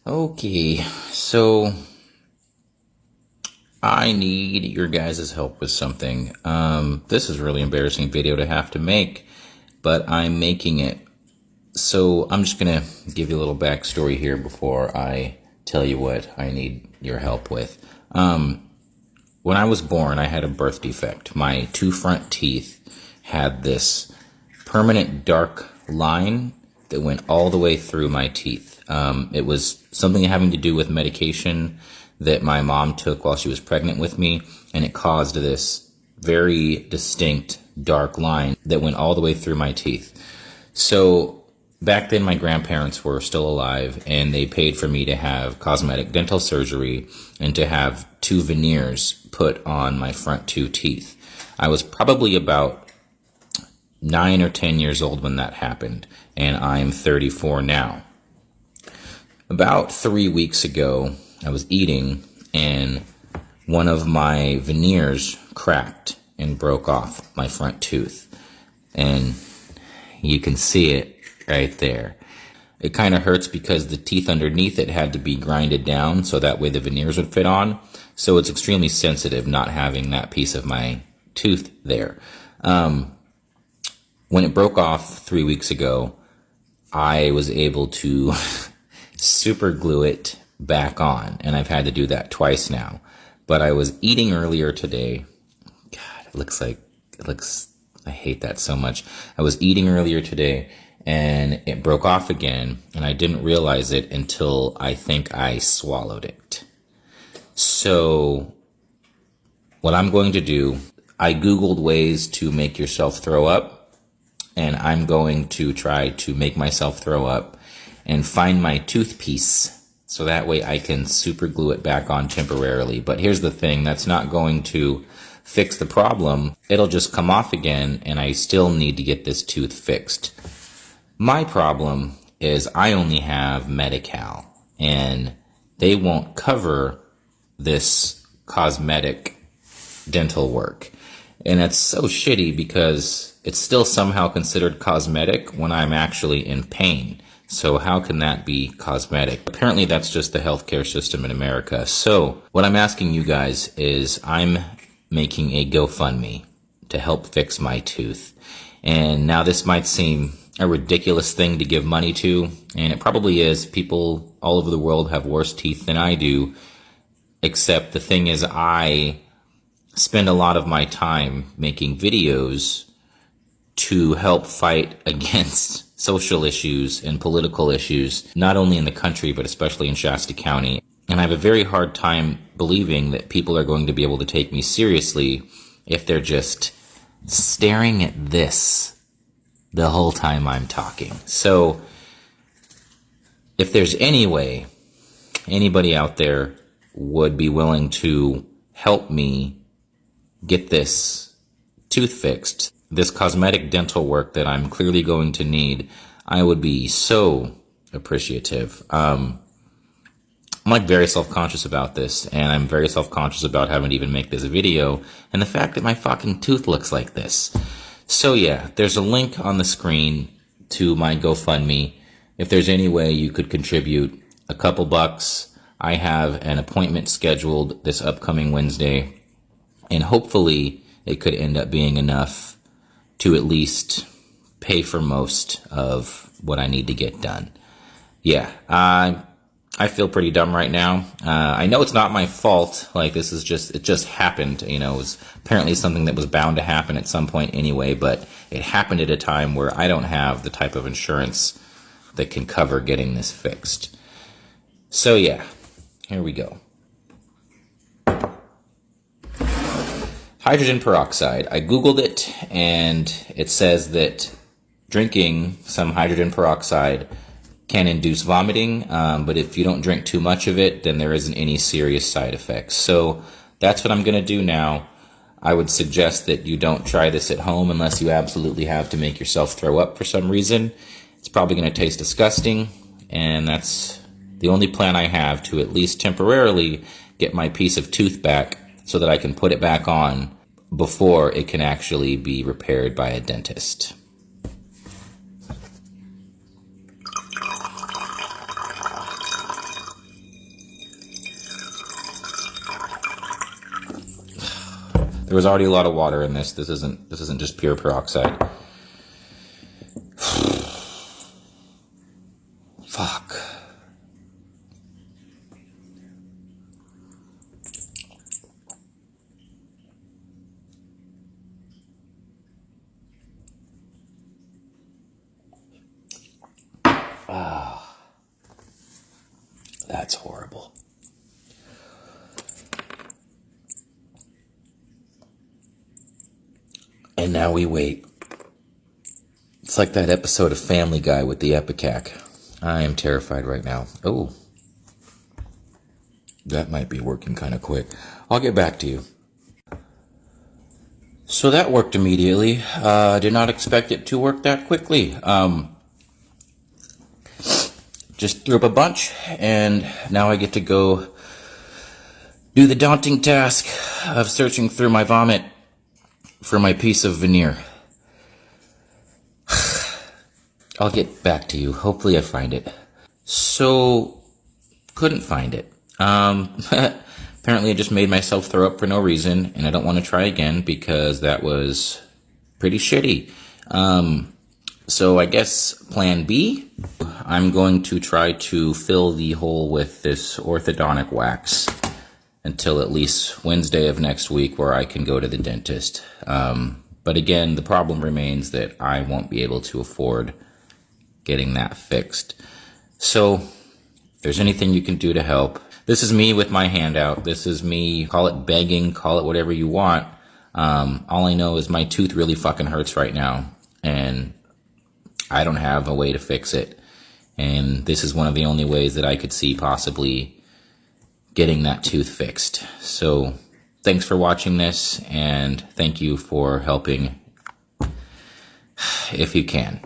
Okay, so I need your guys' help with something. This is a really embarrassing video to have to make, but I'm making it. So I'm just gonna give you a little backstory here before I tell you what I need your help with. When I was born, I had a birth defect. My two front teeth had this permanent dark line that went all the way through my teeth. It was something having to do with medication that my mom took while she was pregnant with me, and it caused this very distinct dark line that went all the way through my teeth. So back then, my grandparents were still alive, and they paid for me to have cosmetic dental surgery and to have two veneers put on my front two teeth. I was probably about 9 or 10 years old when that happened, and I'm 34 now. About 3 weeks ago, I was eating, and one of my veneers cracked and broke off my front tooth. And you can see it right there. It kind of hurts because the teeth underneath it had to be grinded down so that way the veneers would fit on. So it's extremely sensitive not having that piece of my tooth there. When it broke off 3 weeks ago, I was able to super glue it back on, and I've had to do that twice now. But I was eating earlier today. God, I hate that so much. I was eating earlier today, and it broke off again, and I didn't realize it until I think I swallowed it. So what I'm going to do, I Googled ways to make yourself throw up, and I'm going to try to make myself throw up and find my tooth piece so that way I can super glue it back on temporarily. But here's the thing, that's not going to fix the problem. It'll just come off again, and I still need to get this tooth fixed. My problem is I only have Medi-Cal, and they won't cover this cosmetic dental work. And it's so shitty because it's still somehow considered cosmetic when I'm actually in pain. So how can that be cosmetic? Apparently that's just the healthcare system in America. So what I'm asking you guys is I'm making a GoFundMe to help fix my tooth. And now this might seem a ridiculous thing to give money to, and it probably is. People all over the world have worse teeth than I do, except the thing is I spend a lot of my time making videos to help fight against social issues and political issues, not only in the country, but especially in Shasta County. And I have a very hard time believing that people are going to be able to take me seriously if they're just staring at this the whole time I'm talking. So if there's any way anybody out there would be willing to help me get this tooth fixed, this cosmetic dental work that I'm clearly going to need, I would be so appreciative. I'm very self-conscious about this, and I'm very self-conscious about having to even make this video, and the fact that my fucking tooth looks like this. So yeah, there's a link on the screen to my GoFundMe. If there's any way you could contribute a couple bucks, I have an appointment scheduled this upcoming Wednesday, and hopefully it could end up being enough to at least pay for most of what I need to get done. Yeah, I feel pretty dumb right now. I know it's not my fault. Like, it just happened. You know, it was apparently something that was bound to happen at some point anyway, but it happened at a time where I don't have the type of insurance that can cover getting this fixed. So yeah, here we go. Hydrogen peroxide. I Googled it, and it says that drinking some hydrogen peroxide can induce vomiting, but if you don't drink too much of it, then there isn't any serious side effects. So that's what I'm going to do now. I would suggest that you don't try this at home unless you absolutely have to make yourself throw up for some reason. It's probably going to taste disgusting, and that's the only plan I have to at least temporarily get my piece of tooth back so that I can put it back on before it can actually be repaired by a dentist. There was already a lot of water in this. This isn't just pure peroxide. Fuck. That's horrible. And now we wait. It's like that episode of Family Guy with the Epicac. I am terrified right now. Oh. That might be working kind of quick. I'll get back to you. So that worked immediately. Did not expect it to work that quickly. Just threw up a bunch, and now I get to go do the daunting task of searching through my vomit for my piece of veneer. I'll get back to you. Hopefully I find it. So, couldn't find it. Apparently I just made myself throw up for no reason, and I don't want to try again because that was pretty shitty. So I guess plan B, I'm going to try to fill the hole with this orthodontic wax until at least Wednesday of next week, where I can go to the dentist. But again, the problem remains that I won't be able to afford getting that fixed. So if there's anything you can do to help, this is me with my hand out. This is me, call it begging, call it whatever you want. All I know is my tooth really fucking hurts right now, and I don't have a way to fix it. And this is one of the only ways that I could see possibly getting that tooth fixed. So thanks for watching this, and thank you for helping if you can.